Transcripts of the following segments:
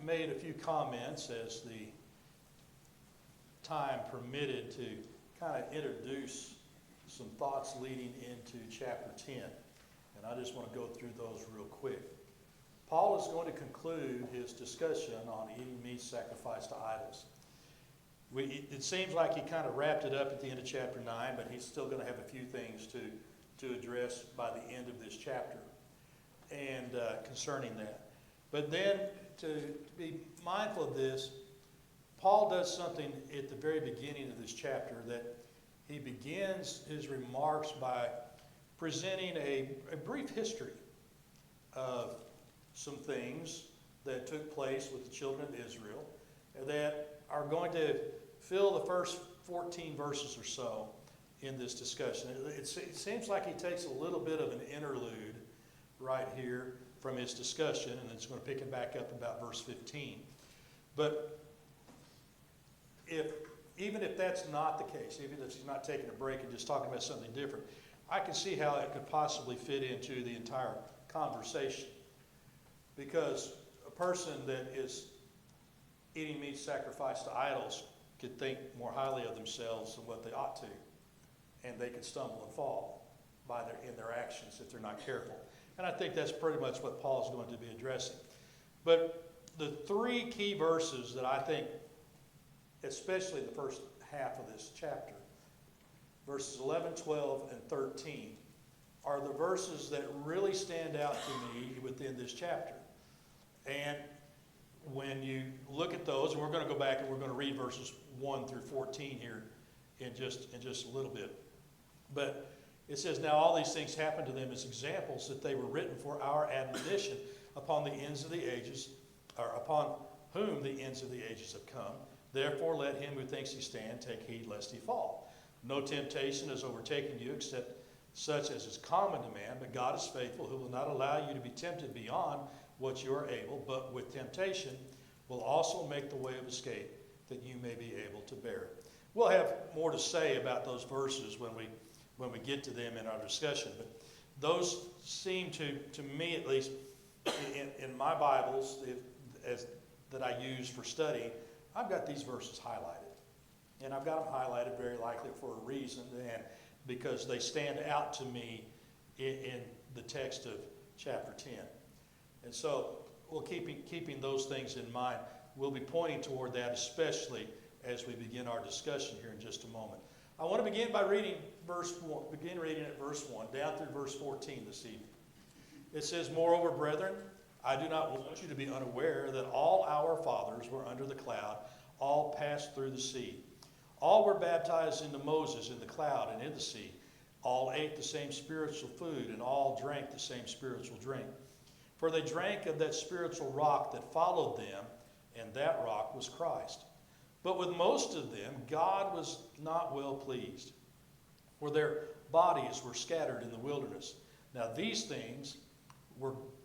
made a few comments as the time permitted to kind of introduce some thoughts leading into chapter 10. And I just want to go through those real quick. Paul is going to conclude his discussion on eating meat sacrificed to idols. It seems like he kind of wrapped it up at the end of chapter 9, but he's still going to have a few things to address by the end of this chapter and concerning that. But then to be mindful of this, Paul does something at the very beginning of this chapter that he begins his remarks by presenting a brief history of some things that took place with the children of Israel that are going to fill the first 14 verses or so in this discussion. It seems like he takes a little bit of an interlude right here from his discussion, and it's going to pick it back up about verse 15. But even if that's not the case, even if he's not taking a break and just talking about something different, I can see how it could possibly fit into the entire conversation. Because a person that is eating meat sacrificed to idols could think more highly of themselves than what they ought to. And they could stumble and fall in their actions if they're not careful. And I think that's pretty much what Paul is going to be addressing. But the three key verses that I think, especially the first half of this chapter, verses 11, 12, and 13, are the verses that really stand out to me within this chapter. And when you look at those, and we're going to go back and we're going to read verses 1 through 14 here in just a little bit. But it says, now all these things happened to them as examples that they were written for our admonition upon the ends of the ages, or upon whom the ends of the ages have come. Therefore let him who thinks he stand take heed lest he fall. No temptation has overtaken you except such as is common to man, but God is faithful, who will not allow you to be tempted beyond what you are able, but with temptation will also make the way of escape, that you may be able to bear it. We'll have more to say about those verses when we get to them in our discussion, but those seem to me at least, in my Bibles that I use for studying, I've got these verses highlighted. And I've got them highlighted very likely for a reason, and because they stand out to me in the text of chapter 10. And so, we'll keeping those things in mind, we'll be pointing toward that, especially as we begin our discussion here in just a moment. I want to begin by reading verse 1. Begin reading at verse 1 down through verse 14 this evening. It says, moreover, brethren, I do not want you to be unaware that all our fathers were under the cloud, all passed through the sea. All were baptized into Moses in the cloud and in the sea. All ate the same spiritual food, and all drank the same spiritual drink. For they drank of that spiritual rock that followed them, and that rock was Christ. But with most of them, God was not well pleased, for their bodies were scattered in the wilderness. Now these things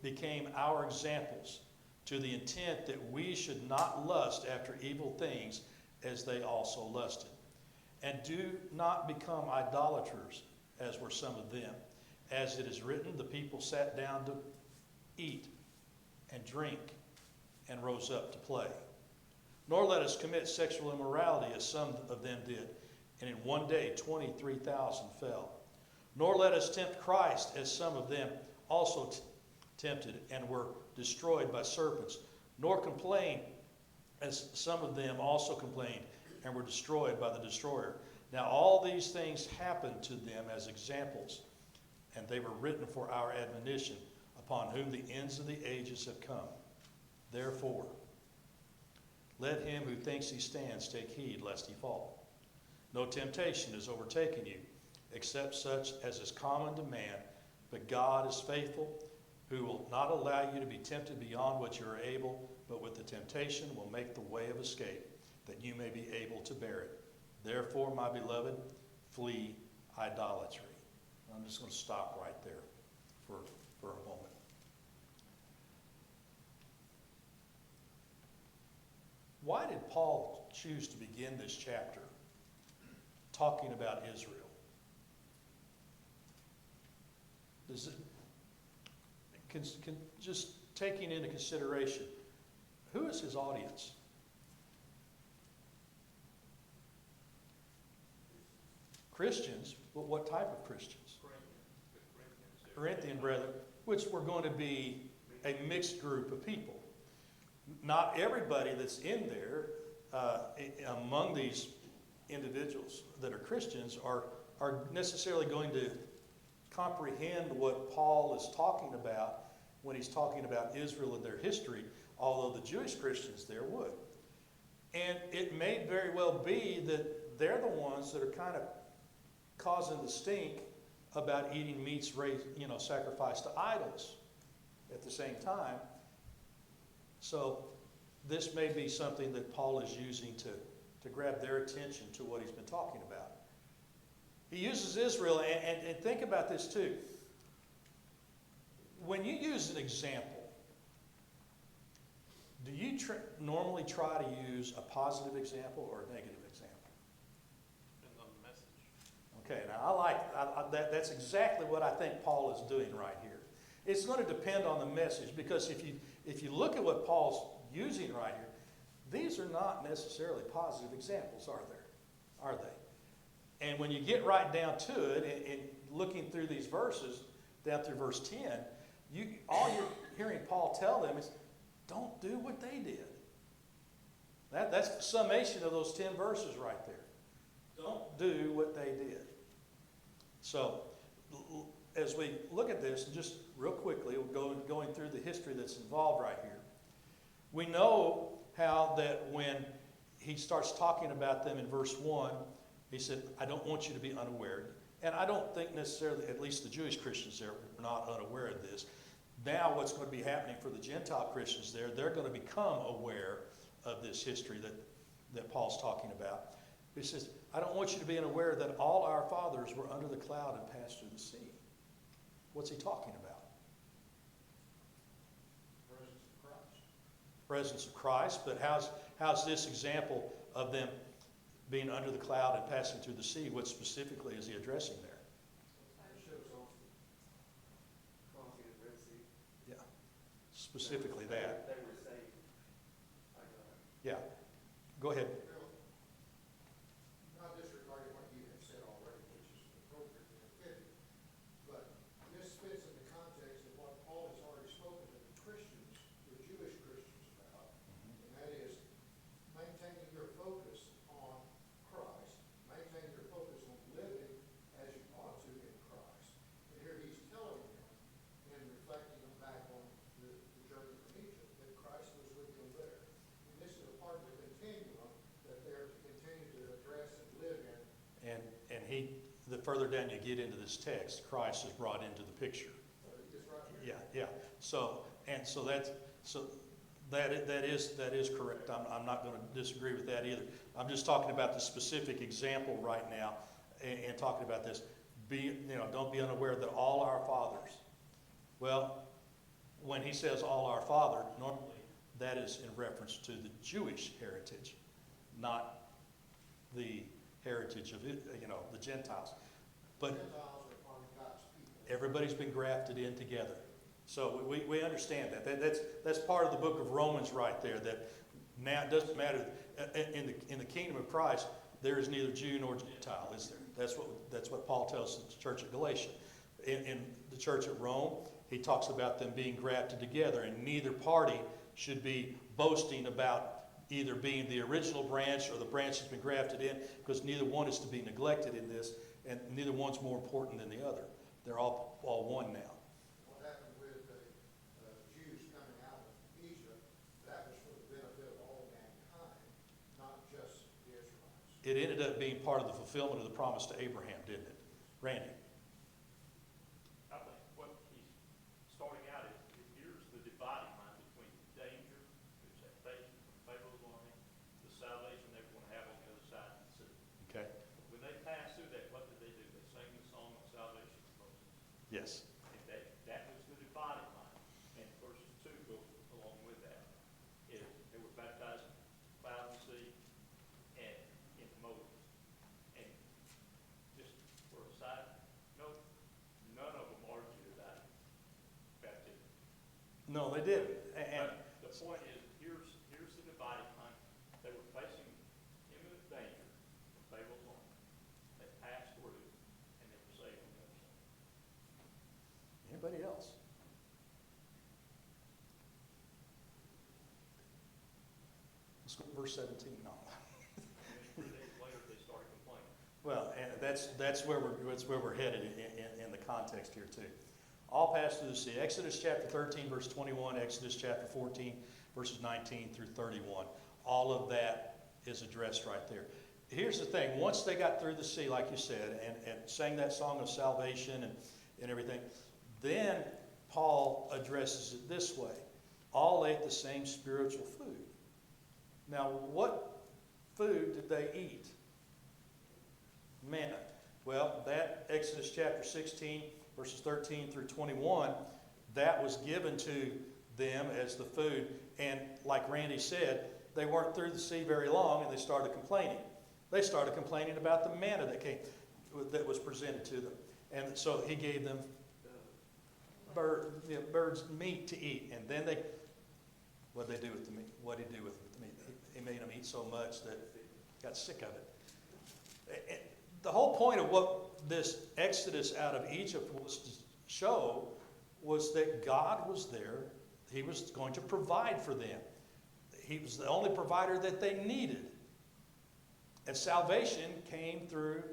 became our examples, to the intent that we should not lust after evil things as they also lusted. And do not become idolaters, as were some of them. As it is written, the people sat down to eat and drink and rose up to play. Nor let us commit sexual immorality as some of them did, and in one day 23,000 fell. Nor let us tempt Christ as some of them also tempted and were destroyed by serpents. Nor complain as some of them also complained and were destroyed by the destroyer. Now all these things happened to them as examples, and they were written for our admonition, upon whom the ends of the ages have come. Therefore, let him who thinks he stands take heed lest he fall. No temptation has overtaken you, except such as is common to man, but God is faithful, who will not allow you to be tempted beyond what you are able, but with the temptation will make the way of escape, that you may be able to bear it. Therefore, my beloved, flee idolatry. I'm just going to stop right there for a moment. Why did Paul choose to begin this chapter talking about Israel? Does it, just taking into consideration, Who is his audience? Christians, but what type of Christians? Corinthian brethren, which were going to be a mixed group of people. Not everybody that's in there, among these individuals that are Christians, are necessarily going to comprehend what Paul is talking about when he's talking about Israel and their history, although the Jewish Christians there would. And it may very well be that they're the ones that are kind of causing the stink about eating meats raised, sacrificed to idols at the same time. So this may be something that Paul is using to grab their attention to what he's been talking about. He uses Israel, and think about this too. When you use an example, do you normally try to use a positive example or a negative example? Depends on the message. Okay, now that's exactly what I think Paul is doing right here. It's going to depend on the message, because if you look at what Paul's using right here, these are not necessarily positive examples, are there? Are they? And when you get right down to it, and looking through these verses, down through verse 10, all you're hearing Paul tell them is, don't do what they did. That's the summation of those 10 verses right there. Don't do what they did. So, as we look at this, and just real quickly, we'll going through the history that's involved right here. We know how that when he starts talking about them in verse 1, he said, I don't want you to be unaware. And I don't think necessarily, at least the Jewish Christians there, were not unaware of this. Now what's going to be happening for the Gentile Christians there, they're going to become aware of this history that Paul's talking about. He says, I don't want you to be unaware that all our fathers were under the cloud and passed through the sea. What's he talking about? Presence of Christ. Presence of Christ, but how's this example of them being under the cloud and passing through the sea? What specifically is he addressing there? It shows off the crossing of the Red Sea. Yeah, specifically that. They were saved by God. Yeah, go ahead. Well, not disregarding what you have said already, which is appropriate and fitting, but this fits in the context of what Paul has already spoken to the Christians, the Jewish Christians about, and that is maintaining your focus on Christ, maintaining your focus on living as you ought to in Christ. And here he's telling them, and reflecting them back on the journey from Egypt, that Christ was with them there. And this is a part of the continuum that they're to continue to address and live in. And the further down you get into this text, Christ is brought into the picture. It's right here. Yeah. So that is correct. I'm not going to disagree with that either. I'm just talking about the specific example right now, and talking about this. Don't be unaware that all our fathers. Well, when he says all our father, normally that is in reference to the Jewish heritage, not the heritage of the Gentiles. But Gentiles are part of God's people. everybody's been grafted in together. So we understand that. That's part of the book of Romans right there, that now it doesn't matter. In the kingdom of Christ, there is neither Jew nor Gentile, is there? That's what Paul tells the church at Galatia. In the church at Rome, he talks about them being grafted together, and neither party should be boasting about either being the original branch or the branch that's been grafted in, because neither one is to be neglected in this, and neither one's more important than the other. They're all one now. What happened with the Jews coming out of Egypt, that was for the benefit of all mankind, not just the Israelites. It ended up being part of the fulfillment of the promise to Abraham, didn't it? Randy? I think what he's starting out is, here's the dividing line between danger, which is taken from Pharaoh's army, the salvation they're going to have on the other side of the sea. Okay. When they pass through that, what did they do? They sang the song of salvation to Moses. Yes. And that was the dividing line. And verses 2 go along with that. They were baptized by the sea and into Moses. And just for a side note, none of them argued about baptism. No, they didn't. And But the point is, here's Anybody else? Let's go to verse 17. No. And 3 days later, they started complaining. Well, and that's where we're headed in the context here too. All passed through the sea. Exodus chapter 13, verse 21, Exodus chapter 14, verses 19 through 31. All of that is addressed right there. Here's the thing. Once they got through the sea, like you said, and sang that song of salvation and everything, then Paul addresses it this way. All ate the same spiritual food. Now, what food did they eat? Manna. Well, that Exodus chapter 16, verses 13 through 21, that was given to them as the food. And like Randy said, they weren't through the sea very long and they started complaining. They started complaining about the manna that was presented to them. And so he gave them birds' meat to eat. And then what did they do with the meat? What did he do with the meat? He made them eat so much that got sick of it. And the whole point of what this exodus out of Egypt was to show was that God was there. He was going to provide for them. He was the only provider that they needed. And salvation came through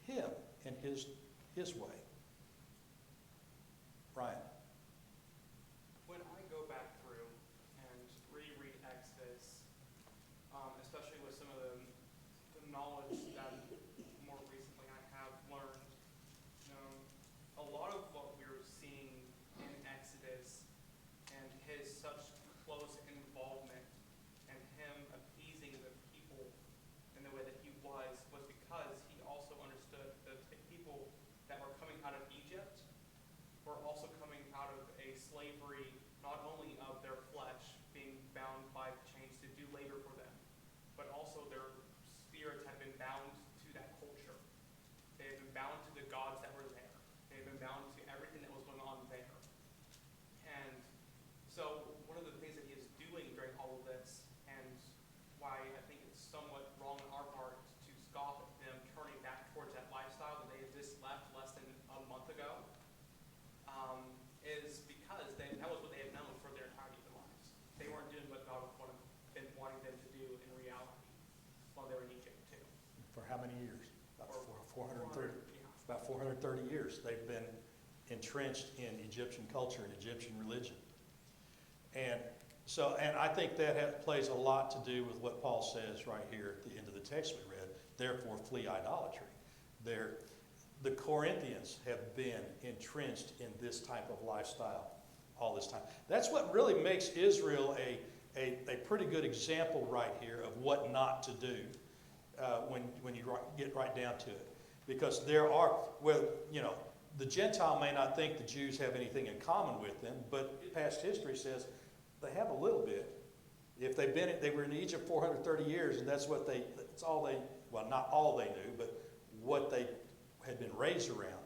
him and his way. Brian. When I go back through and reread Exodus, especially with some of the knowledge that more recently I have learned, a lot of what we're seeing in Exodus and his such close involvement and him appeasing the people in the way that he was because he also understood that the people that were coming out of Egypt were also coming out of a slavery, not only of their flesh being bound by chains to do labor for them, but also their spirits had been bound to that culture. They had been bound to the gods that were there. They had been bound to everything that was going on there. And so one of the things that he is doing during all of this, and why I think it's somewhat wrong on our part to scoff at them turning back towards that lifestyle that they had just left less than a month ago, is because that was what they had known for their entirety of their lives. They weren't doing what God had been wanting them to do in reality while they were in Egypt too. For how many years? About 430. Yeah. About 430 years they've been entrenched in Egyptian culture and Egyptian religion. And I think that plays a lot to do with what Paul says right here at the end of the text we read, therefore flee idolatry. The Corinthians have been entrenched in this type of lifestyle all this time. That's what really makes Israel a pretty good example right here of what not to do when you get right down to it. Because the Gentile may not think the Jews have anything in common with them, but past history says they have a little bit. If they were in Egypt 430 years, and that's not all they knew, but what they had been raised around.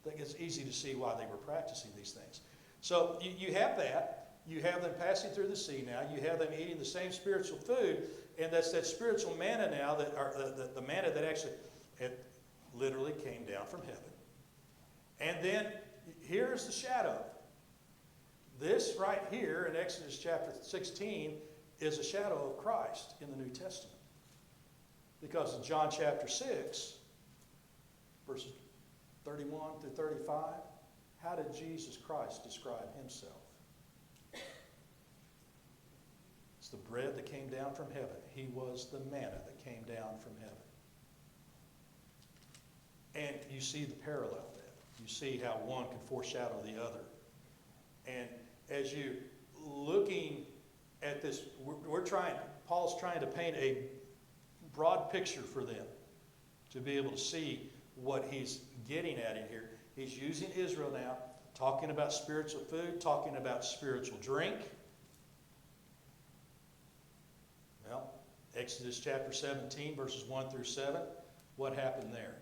I think it's easy to see why they were practicing these things. So you have that. You have them passing through the sea now. You have them eating the same spiritual food, and that's that spiritual manna now, the manna that actually literally came down from heaven. And then here's the shadow. This right here in Exodus chapter 16 is a shadow of Christ in the New Testament. Because in John chapter 6, verses 31 through 35, how did Jesus Christ describe himself? It's the bread that came down from heaven. He was the manna that came down from heaven. And you see the parallel there. You see how one can foreshadow the other. And as you looking at this, Paul's trying to paint a broad picture for them to be able to see what he's getting at in here. He's using Israel now, talking about spiritual food, talking about spiritual drink. Well, Exodus chapter 17, verses 1 through 7, what happened there?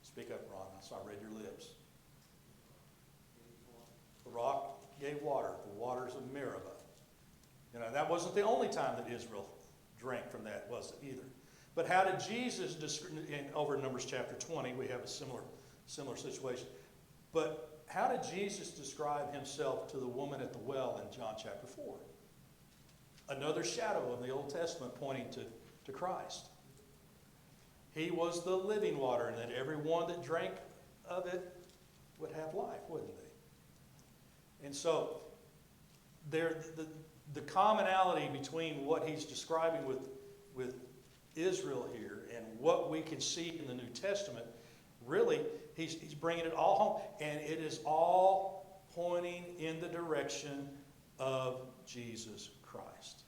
Speak up, Ron. I saw I read your lips. The rock gave water, the waters of Meribah. That wasn't the only time that Israel drank from that, was it either? But how did Jesus, over in Numbers chapter 20, we have a similar similar situation. But how did Jesus describe himself to the woman at the well in John chapter 4? Another shadow of the Old Testament pointing to Christ. He was the living water, and that everyone that drank of it would have life, wouldn't they? And so, the commonality between what he's describing with Israel here and what we can see in the New Testament, really, he's bringing it all home. And it is all pointing in the direction of Jesus Christ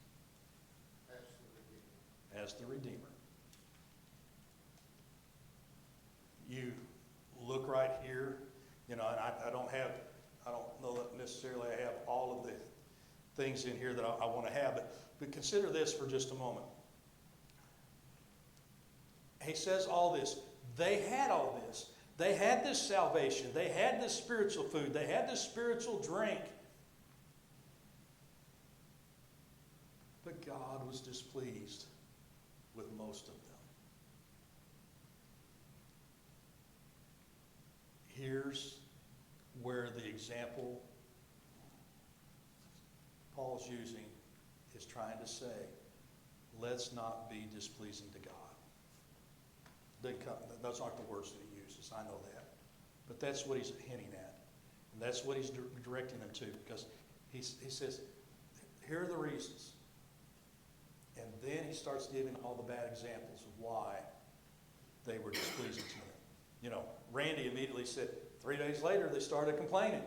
as the Redeemer. You look right here, and I don't know that necessarily I have all of the things in here that I want to have, but consider this for just a moment. He says all this. They had all this. They had this salvation. They had this spiritual food. They had this spiritual drink. But God was displeased with most of them. Here's where the example Paul's using is trying to say, let's not be displeasing to God. Those aren't the words that he uses, I know that. But that's what he's hinting at. And that's what he's directing them to, because he says, here are the reasons. And then he starts giving all the bad examples of why they were displeasing to him. Randy immediately said, 3 days later they started complaining.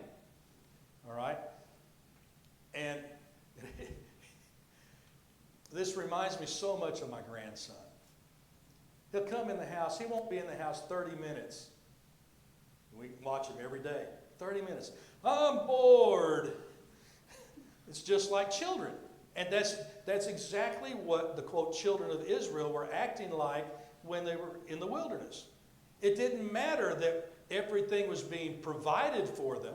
All right? And this reminds me so much of my grandson. He'll come in the house. He won't be in the house 30 minutes. We watch him every day. 30 minutes. I'm bored. It's just like children. And that's exactly what the, quote, children of Israel were acting like when they were in the wilderness. It didn't matter that everything was being provided for them.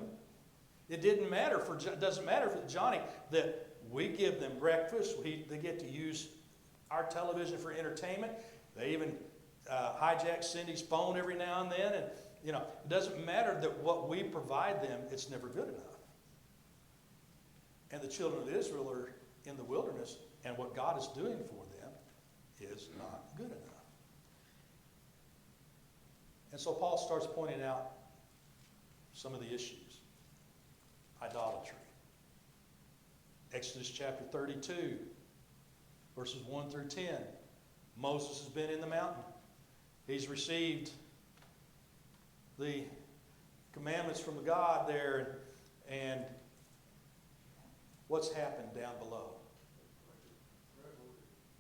It doesn't matter for Johnny that we give them breakfast. They get to use our television for entertainment. They even hijack Cindy's phone every now and then. And, it doesn't matter that what we provide them, it's never good enough. And the children of Israel are in the wilderness, and what God is doing for them is not good enough. And so Paul starts pointing out some of the issues. Idolatry. Exodus chapter 32, verses 1 through 10. Moses has been in the mountain. He's received the commandments from God there, and what's happened down below?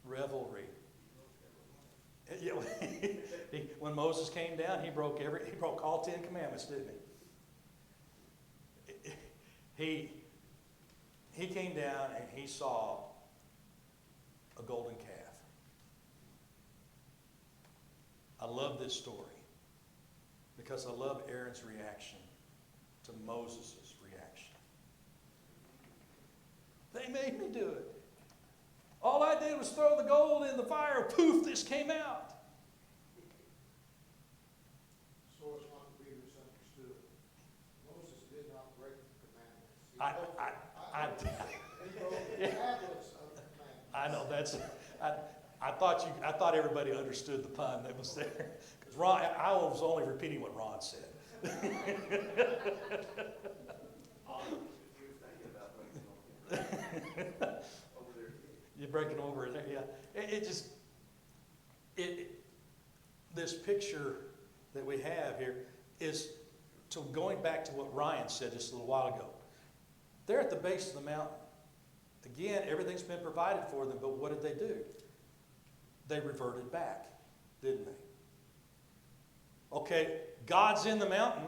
Revelry. Yeah, when Moses came down, he broke all 10 commandments, didn't he? He came down and he saw a golden calf. I love this story because I love Aaron's reaction to Moses' reaction. They made me do it. All I did was throw the gold in the fire. Poof, this came out. So it's not to be misunderstood. Moses did not break the commandments. He broke the tablets of the commandments. I know that's. I thought everybody understood the pun that was there. Because I was only repeating what Ron said. You're breaking over there, yeah. This picture that we have here is going back to what Ryan said just a little while ago. They're at the base of the mountain. Again, everything's been provided for them, but what did they do? They reverted back, didn't they? Okay, God's in the mountain.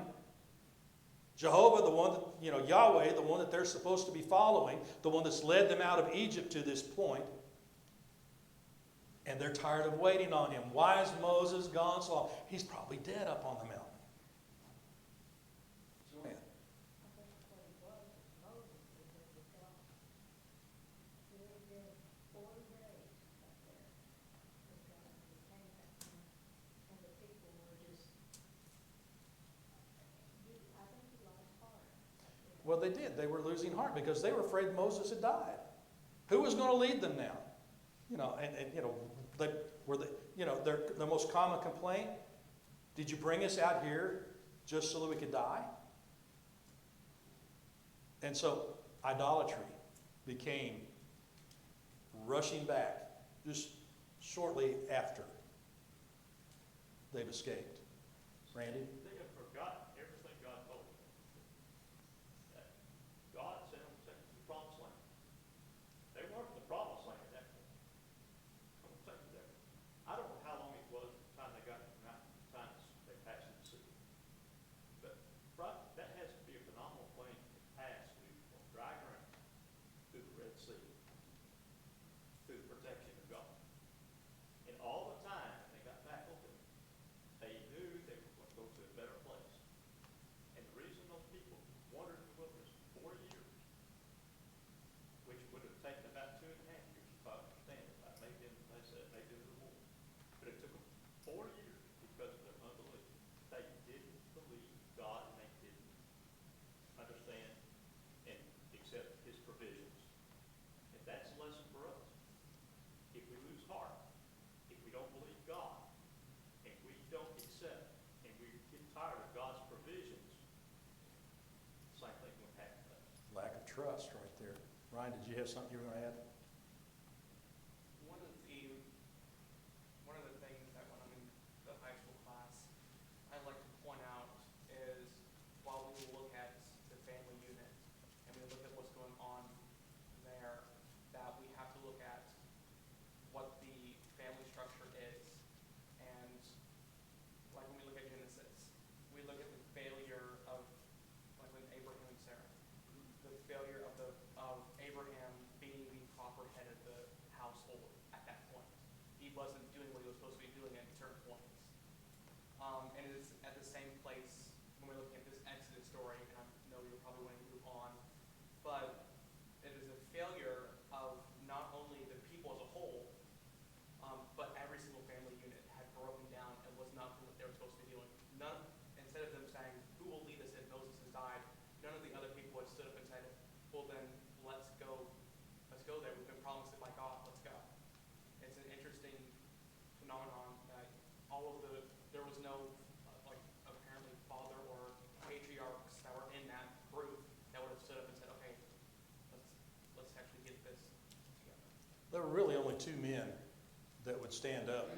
Jehovah, the one that, Yahweh, the one that they're supposed to be following, the one that's led them out of Egypt to this point. And they're tired of waiting on him. Why has Moses gone so long? He's probably dead up on the mountain. Man. they did. They were losing heart because they were afraid Moses had died. Who was going to lead them now? You know, and you know, they were the, you know, their most common complaint, did you bring us out here just so that we could die? And so idolatry became rushing back just shortly after they've escaped. Randy? They have forgotten everything God told them. That God sent them to the promised land. They weren't in the promised land at that point. Don't think that. I don't know how long it was from the time they got to the mountain to the time they passed the sea. But right, that has to be a phenomenal thing to pass through on dry ground, through the Red Sea, through the protection of God. And all the time they got back on it, they knew they were going to go to a better place. And the reason those people wandered in the wilderness for 4 years, which would have taken about 2.5 years, if I understand it, maybe, they said, maybe a little more. But it took them 4 years because of their unbelief. They didn't believe God and they didn't understand and accept His provisions. And that's a lesson for us. If we lose heart, if we don't believe God, and we don't accept, and we get tired of God's provisions, same thing will happen to us. Lack of trust right there. Ryan, did you have something you were going to add? One of the things that when I'm in the high school class, I like to point out is while we look at the family unit and we look at what's going on there, that we have to look at what the family structure is. And like when we look at Genesis, we look at the failure of, like with Abraham and Sarah, the failure of Abraham being the proper head of the household at that point. He wasn't doing what he was supposed to be doing at certain points. And it is at the same place when we're looking at this Exodus story, and I know you're probably wanting to move on, but it is a failure of not only the people as a whole, but every single family unit had broken down and was not doing what they were supposed to be doing. Instead of them saying, who will lead us if Moses has died, none of the other people had stood up and said, well then, let's go there. We've been promised it by God, let's go. It's an interesting phenomenon that there was no, like, apparently father or patriarchs that were in that group that would have stood up and said, okay, let's actually get this together. There were really only 2 men that would stand up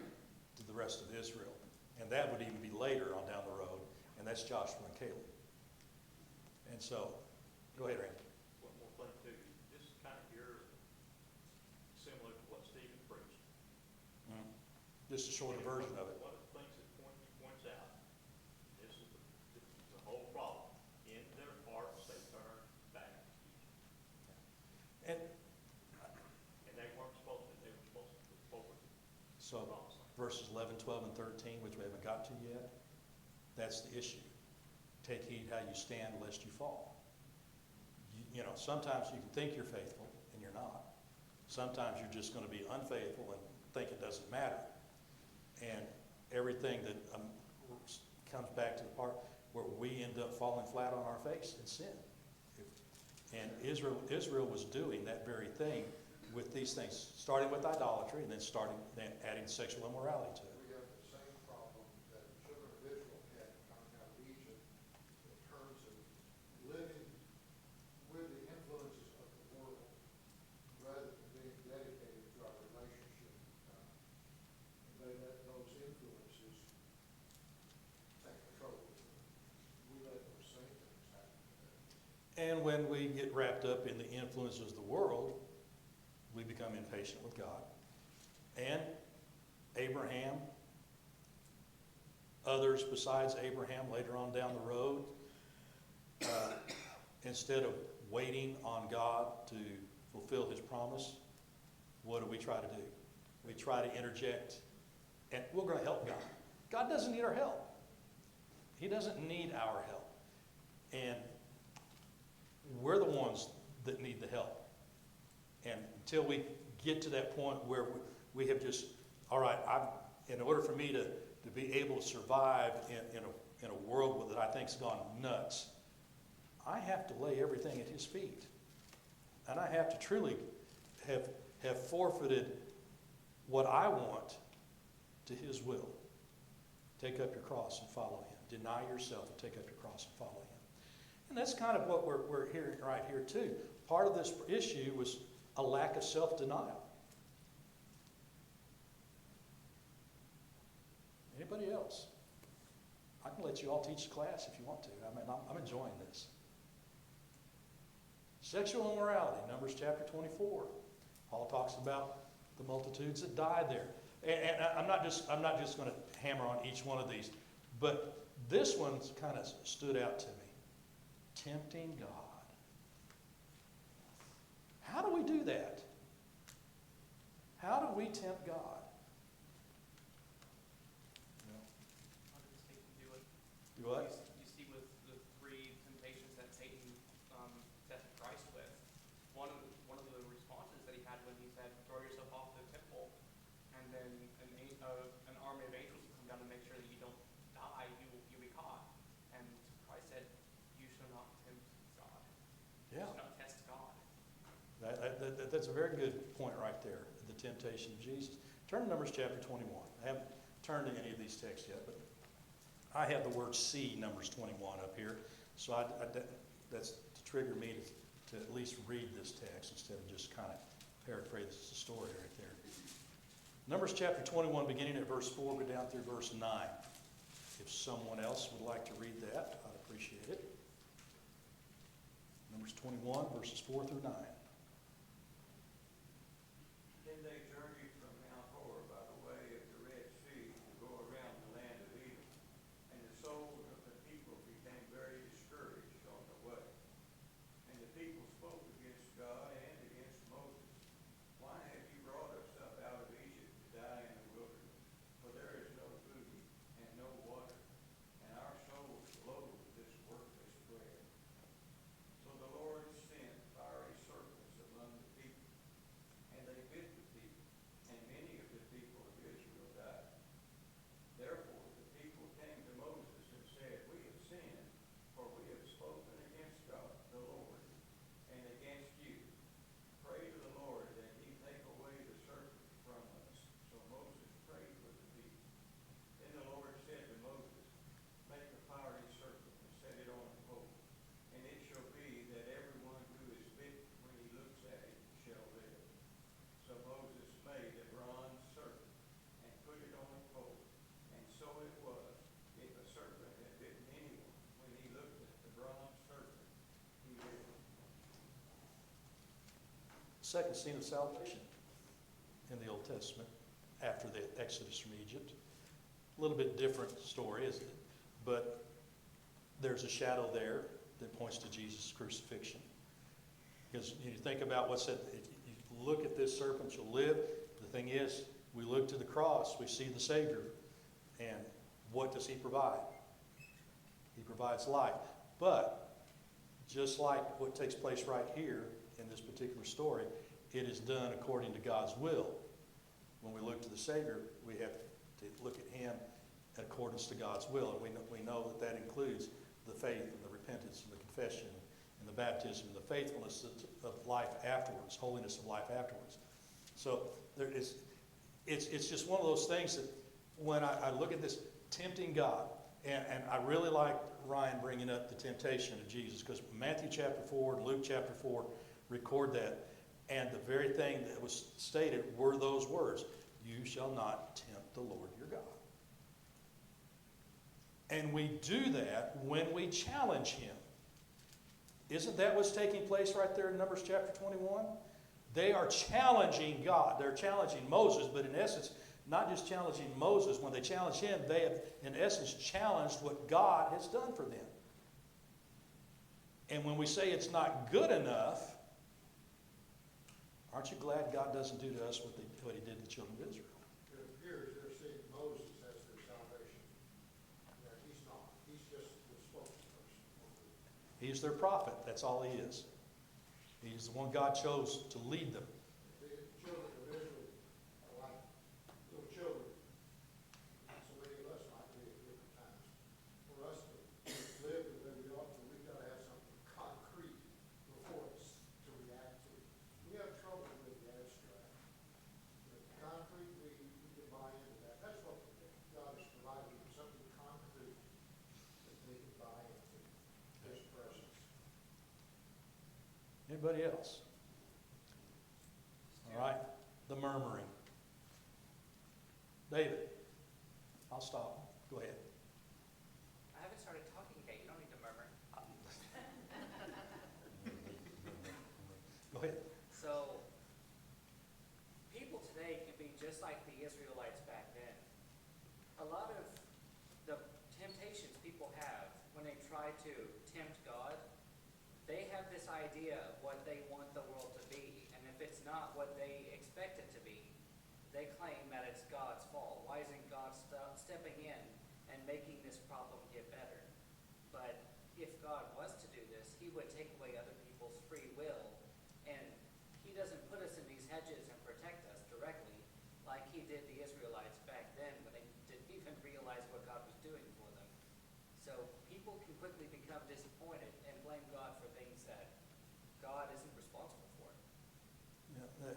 to the rest of Israel. And that would even be later on down the road. And that's Joshua and Caleb. And so, go ahead, Randy. One more thing too, this is kind of similar to what Stephen preached. Just a shorter version of it. One of the things that he points out, this is the whole problem. In their hearts, they turn back to Egypt. And And they weren't supposed to, they were supposed to look forward to the so promised land. verses 11, 12, and 13, which we haven't got to yet, that's the issue. Take heed how you stand lest you fall. You know, sometimes you can think you're faithful and you're not. Sometimes you're just going to be unfaithful and think it doesn't matter. And everything that comes back to the part where we end up falling flat on our face in sin. And Israel was doing that very thing with these things, starting with idolatry and then adding sexual immorality to it. We have the same problem that the children of Israel had coming out of Egypt in terms of living with the influences of the world rather than being dedicated to our relationship with God. And they let those influences take control of them. We let those same things happen today. And when we get wrapped up in the influences of the world, we become impatient with God. And Abraham, others besides Abraham later on down the road, instead of waiting on God to fulfill His promise, what do we try to do? We try to interject, and we're going to help God. God doesn't need our help. He doesn't need our help. And we're the ones that need the help. And until we get to that point where we have just, all right, in order for me to be able to survive in a world that I think's gone nuts, I have to lay everything at his feet. And I have to truly have forfeited what I want to his will. Take up your cross and follow him. Deny yourself and take up your cross and follow him. And that's kind of what we're hearing right here too. Part of this issue was a lack of self-denial. Anybody else? I can let you all teach the class if you want to. I mean, I'm enjoying this. Sexual immorality, Numbers chapter 24. Paul talks about the multitudes that died there. And I'm not just going to hammer on each one of these, but this one kind of stood out to me. Tempting God. How do we do that? How do we tempt God? How did Satan do it? Do what? You see with the three temptations that Satan tested Christ with. One of the responses that he had when he said, "Throw yourself off the temple," and then an army of angels will come down to make sure that you don't die, you be caught. And Christ said, "You shall not tempt God. Yeah. You shall not test God." That's a very good point right there, the temptation of Jesus. Turn to Numbers chapter 21. I haven't turned to any of these texts yet, but I have the word see, Numbers 21 up here. So that's to trigger me to at least read this text instead of just kind of paraphrase the story right there. Numbers chapter 21, beginning at verse 4, go down through verse 9. If someone else would like to read that, I'd appreciate it. Numbers 21, verses 4 through 9. Then they journeyed from Mount Hor by the way of the Red Sea to go around the land of Edom. And the souls of the people became very discouraged on the way. And the people spoke against God and against Moses. "Why have you brought us up out of Egypt to die in the wilderness? For there is no food and no water, and our souls loathe this worthless bread." So the Lord sent fiery serpents among the people, and they bit the people, and many of the people of Israel died. Therefore the people came to Moses and said, "We have sinned, for we have spoken against God, the Lord, and against you. Pray to the Lord that he take away the serpent from us." So Moses prayed for the people. Then the Lord said to Moses, "Make a fiery serpent and set it on a pole, and it shall be that everyone who is bitten when he looks at it shall live." So Moses made a bronze serpent and put it on a pole. And so it was, if a serpent had bitten anyone, when he looked at the bronze serpent, he lived. Second scene of salvation in the Old Testament after the Exodus from Egypt. A little bit different story, isn't it? But there's a shadow there that points to Jesus' crucifixion. Because you think about what's said, if you look at this serpent, you'll live. The thing is, we look to the cross, we see the Savior, and what does he provide? He provides life. But just like what takes place right here in this particular story, it is done according to God's will. When we look to the Savior, we have to look at him in accordance to God's will. And we know that includes the faith and the repentance and the confession and the baptism and the faithfulness of life afterwards, holiness of life afterwards. So it's just one of those things that when I look at this tempting God, and I really like Ryan bringing up the temptation of Jesus, because Matthew chapter 4 and Luke chapter 4 record that, and the very thing that was stated were those words, "You shall not tempt the Lord your God." And we do that when we challenge him. Isn't that what's taking place right there in Numbers chapter 21? They are challenging God. They're challenging Moses, but in essence, not just challenging Moses. When they challenge him, they have, in essence, challenged what God has done for them. And when we say it's not good enough, aren't you glad God doesn't do to us what he did to the children of Israel? It appears they're seeing Moses as their salvation. Yeah, he's not. He's just the spokesperson. He's their prophet. That's all he is. He's the one God chose to lead them. The children of Israel are like little children. So many of us might be at different times. For us to live the way we ought to, we've got to have something Anybody else? All right, the murmuring. David, I'll stop. Go ahead. I haven't started talking yet. You don't need to murmur. Go ahead. So, people today can be just like the Israelites back then. A lot of the temptations people have when they try to tempt God, they have this idea of what they want the world to be. And if it's not what they expect it to be, they claim that it's God's fault. Why isn't God stepping in and making this problem get better? But if God was to do this, he would take away other people's free will. And he doesn't put us in these hedges and protect us directly like he did the Israelites back then when they didn't even realize what God was doing for them. So people can quickly become disappointed and blame God for things that God isn't responsible for. Yeah,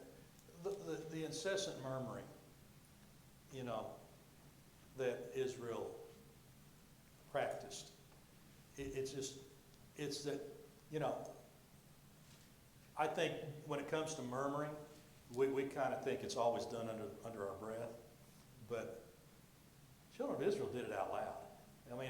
the incessant murmuring, that Israel practiced. It's that, I think when it comes to murmuring, we kind of think it's always done under our breath, but children of Israel did it out loud. I mean,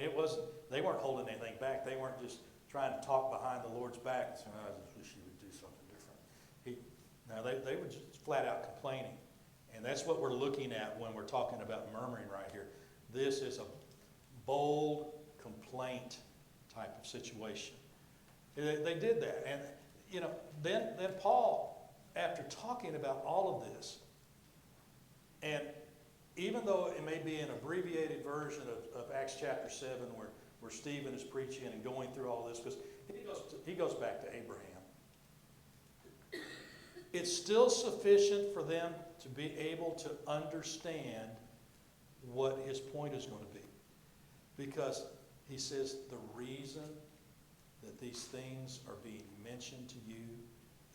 they weren't holding anything back. They weren't just trying to talk behind the Lord's back and saying, I just wish he would do something different. They were just flat out complaining. And that's what we're looking at when we're talking about murmuring right here. This is a bold complaint type of situation. They did that. And, then Paul, after talking about all of this, and even though it may be an abbreviated version of Acts chapter 7 where Stephen is preaching and going through all this, because he goes back to Abraham. It's still sufficient for them to be able to understand what his point is going to be. Because he says the reason that these things are being mentioned to you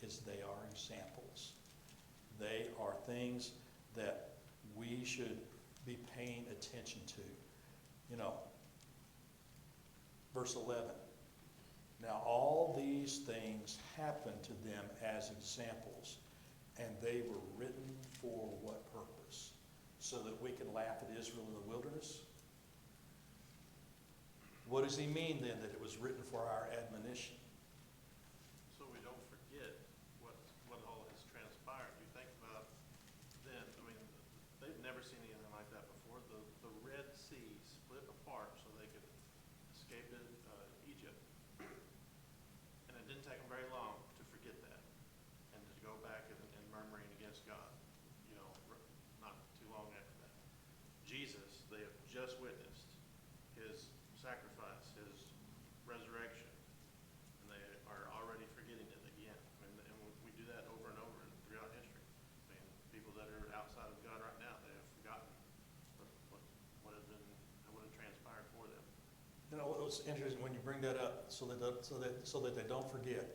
is they are examples. They are things that we should be paying attention to. Verse 11. Now all these things happened to them as examples, and they were written for what purpose? So that we can laugh at Israel in the wilderness? What does he mean then that it was written for our admonition? So we don't forget what all has transpired. You think about then, they've never seen anything like that before. The Red Sea split apart so they could escape Egypt. And it didn't take them very long to forget that and to go back and murmuring against God, not too long after that. Jesus, they have just witnessed his sacrifice, his resurrection, and they are already forgetting it again. And we do that over and over throughout history. People that are outside of God right now, they have forgotten what has transpired for them. What's interesting when you bring that up, so that they don't forget.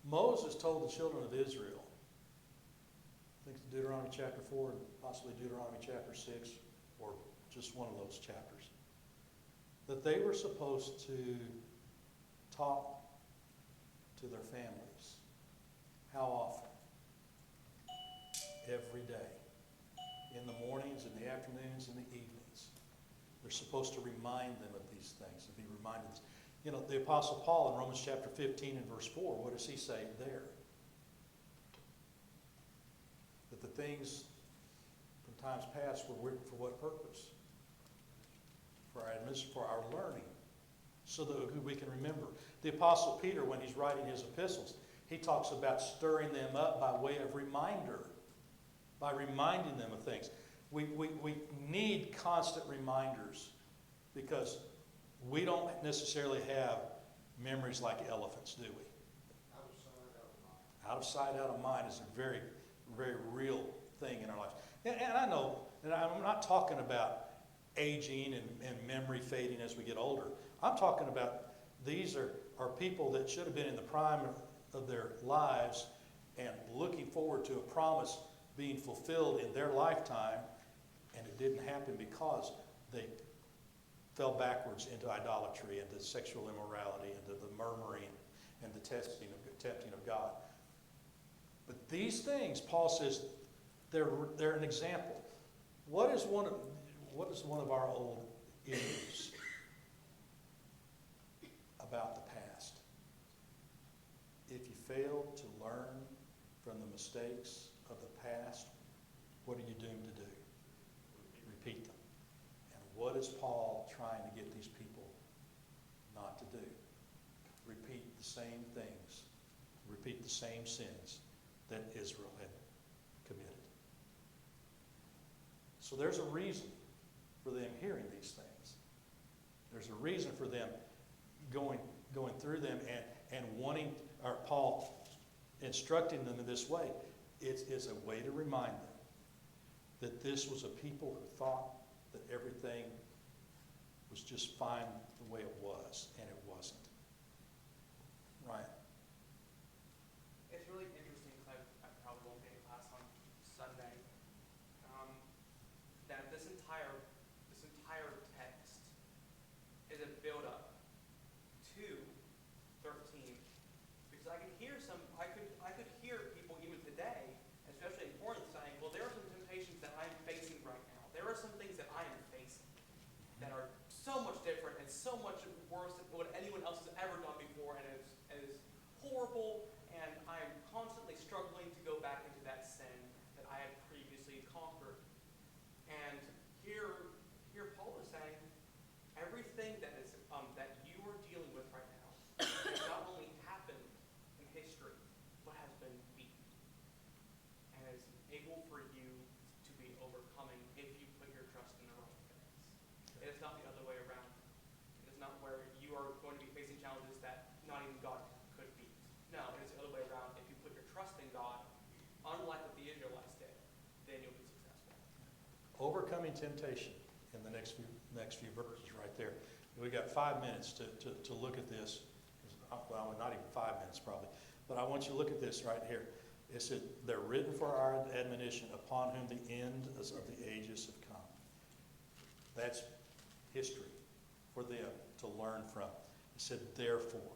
Moses told the children of Israel, I think it's Deuteronomy chapter 4 and possibly Deuteronomy chapter 6, or just one of those chapters, that they were supposed to talk to their families. How often? Every day. In the mornings, in the afternoons, in the evenings. They're supposed to remind them of these things and be reminded. The Apostle Paul in Romans chapter 15 and verse 4, what does he say there? That the things from times past were written for what purpose? For our learning, so that we can remember. The Apostle Peter, when he's writing his epistles, he talks about stirring them up by way of reminder, by reminding them of things. We need constant reminders because we don't necessarily have memories like elephants, do we? Out of sight, out of mind. Out of sight, out of mind is a very, very real thing in our lives. And I know, and I'm not talking about aging and memory fading as we get older. I'm talking about these are people that should have been in the prime of their lives and looking forward to a promise being fulfilled in their lifetime, and it didn't happen because they fell backwards into idolatry, into sexual immorality, into the murmuring and the tempting of God. But these things, Paul says, they're an example. What is one of our old enemies about the past? If you fail to learn from the mistakes of the past, what are you doomed to do? Repeat them. And what is Paul trying to get these people not to do? Repeat the same things, repeat the same sins that Israel had committed. So there's a reason for them hearing these things. There's a reason for them going through them and wanting, or Paul instructing them in this way. It's a way to remind them that this was a people who thought that everything was just fine the way it was, and it wasn't. Right? It's really interesting because I probably won't be in class on Sunday. That this entire text is a build-up to 13, because I could hear people even today, especially in Corinth, saying, "Well, there are some temptations that I'm facing right now. There are some things that I am facing that are so much different and so much worse than what anyone else has ever done before, and is horrible, and I'm constantly struggling to go back into that sin that I had previously conquered." And here Paul is saying, everything that you are dealing with right now has not only happened in history, but has been beaten, and is able for you to be overcoming if you put your trust in the right things. It is not the other way around. It is not where you are going to be facing challenges that not even God could beat. No, it is the other way around. If you put your trust in God, unlike what the Israelites did, then you'll be successful. Overcoming temptation in the next few verses right there. We got 5 minutes to look at this. Well, not even 5 minutes probably. But I want you to look at this right here. It said, they're written for our admonition, upon whom the end of the ages have come. That's history for them to learn from. It said, therefore.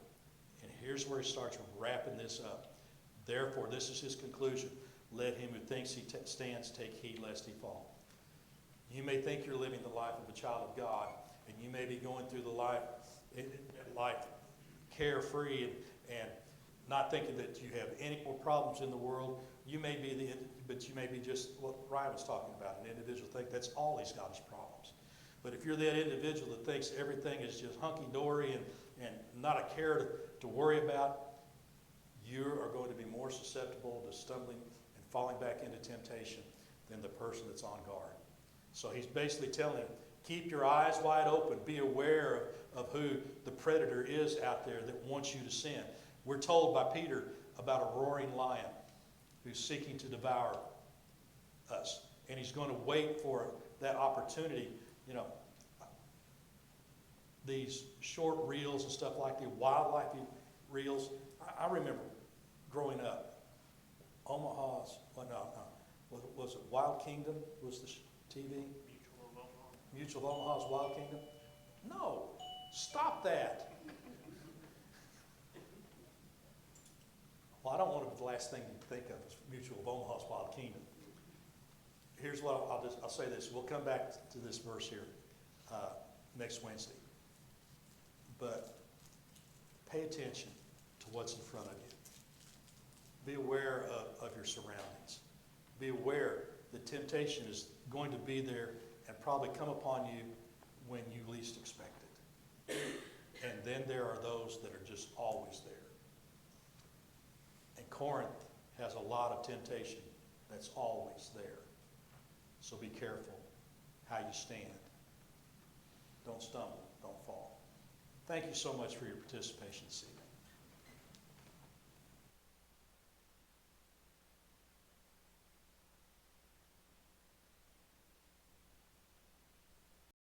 And here's where he starts wrapping this up. Therefore, this is his conclusion. Let him who thinks he stands take heed lest he fall. You may think you're living the life of a child of God, and you may be going through the life carefree and not thinking that you have any more problems in the world. You may be but you may be just what Ryan was talking about, an individual think that's all he's got is problems. But if you're that individual that thinks everything is just hunky-dory and not a care to worry about, you are going to be more susceptible to stumbling and falling back into temptation than the person that's on guard. So he's basically telling him, keep your eyes wide open. Be aware of who the predator is out there that wants you to sin. We're told by Peter about a roaring lion who's seeking to devour us. And he's going to wait for that opportunity. You know, these short reels and stuff like the wildlife reels. I remember growing up, Omaha's, was it Wild Kingdom was the TV? Mutual of Omaha's Wild Kingdom? No, stop that. Well, I don't want to be the last thing you think of is Mutual of Omaha's Wild Kingdom. Here's what I'll say this. We'll come back to this verse here next Wednesday. But pay attention to what's in front of you. Be aware of your surroundings. Be aware that temptation is going to be there and probably come upon you when you least expect it. And then there are those that are just always there. And Corinth has a lot of temptation that's always there. So be careful how you stand. Don't stumble, don't fall. Thank you so much for your participation this evening.